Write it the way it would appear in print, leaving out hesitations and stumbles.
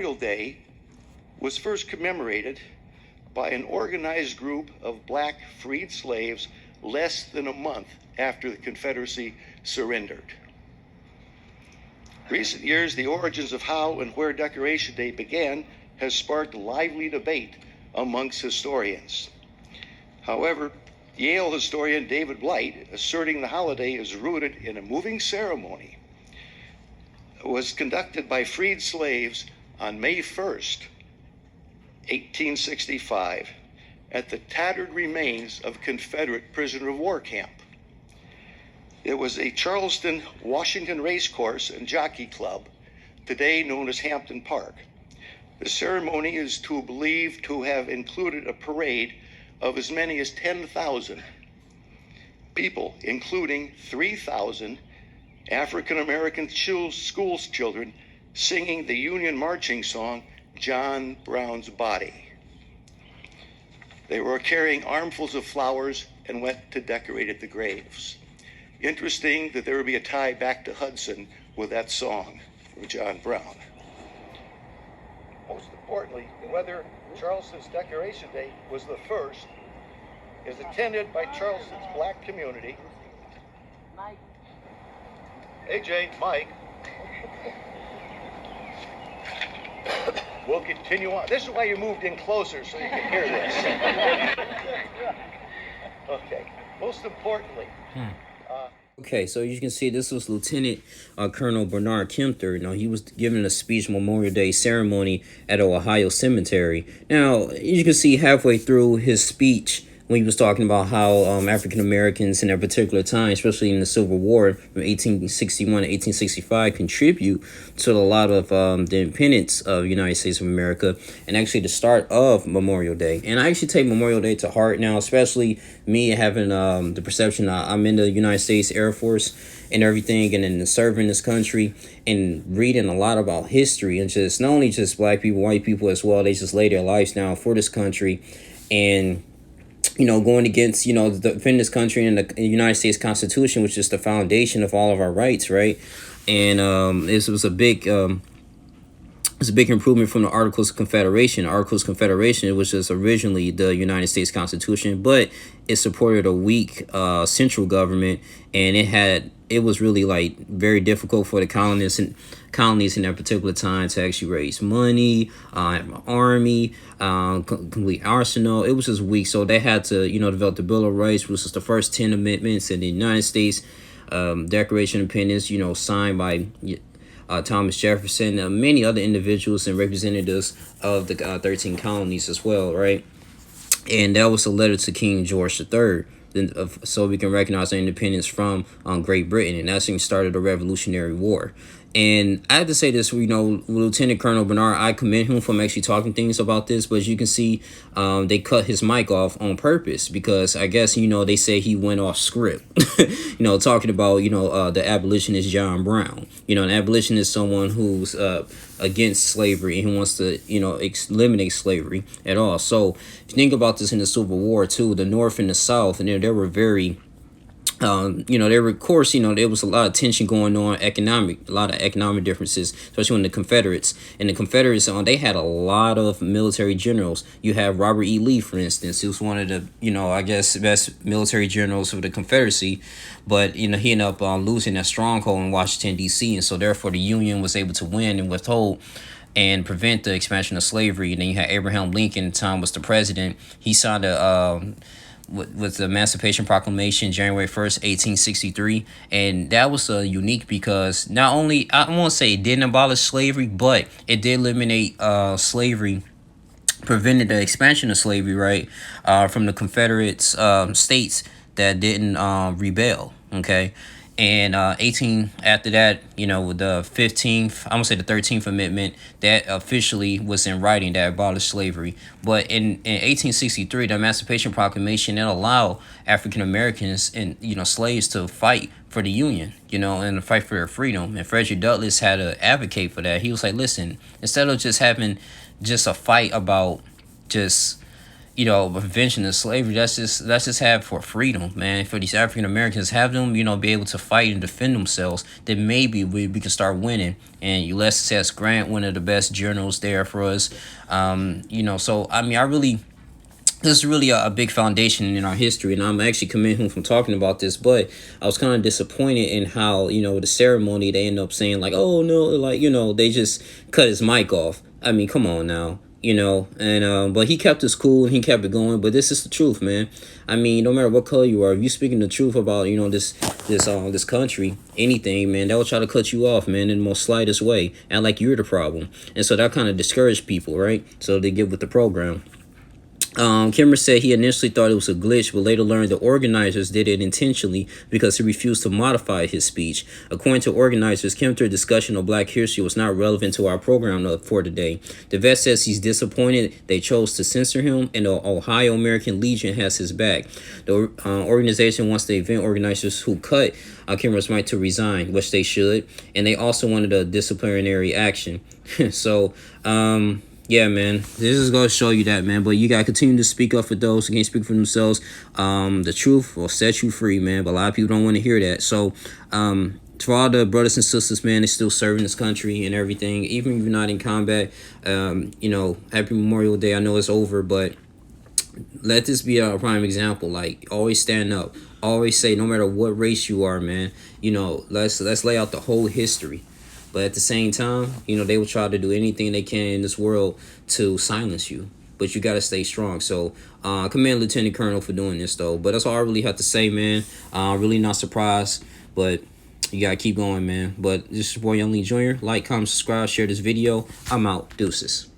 Memorial Day was first commemorated by an organized group of black freed slaves less than a month after the Confederacy surrendered. Recent years, the origins of how and where Decoration Day began has sparked lively debate amongst historians. However, Yale historian David Blight, asserting the holiday is rooted in a moving ceremony, was conducted by freed slaves on May 1st, 1865, at the tattered remains of Confederate prisoner of war camp. It was a Charleston, Washington racecourse and jockey club, today known as Hampton Park. The ceremony is believed to have included a parade of as many as 10,000 people, including 3,000 African-American school children singing the Union marching song, John Brown's Body. They were carrying armfuls of flowers and went to decorate the graves. Interesting that there would be a tie back to Hudson with that song from John Brown. Most importantly, whether Charleston's Decoration Day was the first is attended by Charleston's black community. Mike. AJ, Mike. We'll continue on. This is why you moved in closer, so you can hear this. Okay. Most importantly. Okay, so you can see this was Lieutenant Colonel Bernard Kemter. Now, he was giving a speech Memorial Day ceremony at Ohio Cemetery. Now, you can see halfway through his speech when he was talking about how African Americans in that particular time, especially in the Civil War from 1861 to 1865, contribute to a lot of the independence of the United States of America, and actually the start of Memorial Day. And I actually take Memorial Day to heart now, especially me having the perception I'm in the United States Air Force and everything, and then serving this country and reading a lot about history, and just not only just black people, white people as well. They just lay their lives down for this country, and going against, defending this country and the United States Constitution, which is the foundation of all of our rights, right? And this was a big improvement from the Articles of Confederation. The Articles of Confederation, it was just originally the United States Constitution, but it supported a weak central government, and it was really like very difficult for the colonies in that particular time to actually raise money, have an army, complete arsenal. It was just weak, so they had to develop the Bill of Rights, which was the first 10 amendments in the United States, Declaration of Independence, signed by Thomas Jefferson, many other individuals and representatives of the 13 colonies as well, right? And that was a letter to King George III, so we can recognize our independence from Great Britain, and that's when started the Revolutionary War. And I have to say this, Lieutenant Colonel Bernard, I commend him for actually talking things about this, but as you can see, they cut his mic off on purpose because I guess, they say he went off script, talking about, the abolitionist John Brown. An abolitionist is someone who's against slavery and who wants to, eliminate slavery at all. So if you think about this in the Civil War too, the North and the South, and they were very there were, of course, there was a lot of tension going on, a lot of economic differences, especially when the Confederates, they had a lot of military generals. You have Robert E. Lee, for instance. He was one of the, best military generals of the Confederacy, but, he ended up losing that stronghold in Washington, D.C., and so therefore the Union was able to win and withhold and prevent the expansion of slavery. And then you had Abraham Lincoln, at the time was the president. He signed with the Emancipation Proclamation, January 1st, 1863. And that was unique because not only, I won't say it didn't abolish slavery, but it did eliminate slavery, prevented the expansion of slavery, right, from the Confederate states that didn't rebel, okay? And after that, with the 15th, I'm going to say the 13th Amendment, that officially was in writing that abolished slavery. But in 1863, the Emancipation Proclamation, it allowed African Americans and, slaves to fight for the Union, and to fight for their freedom. And Frederick Douglass had to advocate for that. He was like, listen, instead of just having just a fight about just prevention of slavery. That's just have for freedom, man. For these African Americans, have them, be able to fight and defend themselves. Then maybe we can start winning. And Ulysses S. Grant, one of the best journals there for us. So I mean, this is really a big foundation in our history, and I'm actually commending him from talking about this. But I was kind of disappointed in how the ceremony they end up saying like, oh no, like they just cut his mic off. I mean, come on now, and but he kept his cool and he kept it going. But this is the truth, man. I mean, no matter what color you are, if you speaking the truth about this country, anything, man, they'll try to cut you off, man, in the most slightest way, and like you're the problem, and so that kind of discouraged people, right? So they get with the program. Kemter said he initially thought it was a glitch, but later learned the organizers did it intentionally because he refused to modify his speech. According to organizers, Kemter's discussion of Black history was not relevant to our program for today. The vet says he's disappointed they chose to censor him, and the Ohio American Legion has his back. The organization wants the event organizers who cut Kemter's mic to resign, which they should, and they also wanted a disciplinary action. So, yeah, man, this is going to show you that, man. But you got to continue to speak up for those who can't speak for themselves. The truth will set you free, man. But a lot of people don't want to hear that. So, for all the brothers and sisters, man, they're still serving this country and everything, even if you're not in combat, happy Memorial Day. I know it's over, but let this be a prime example. Like, always stand up. Always say, no matter what race you are, man, let's lay out the whole history. But at the same time, they will try to do anything they can in this world to silence you. But you got to stay strong. So, commend Lieutenant Colonel for doing this, though. But that's all I really have to say, man. Really not surprised. But you got to keep going, man. But this is your boy, Young Lee Jr. Like, comment, subscribe, share this video. I'm out. Deuces.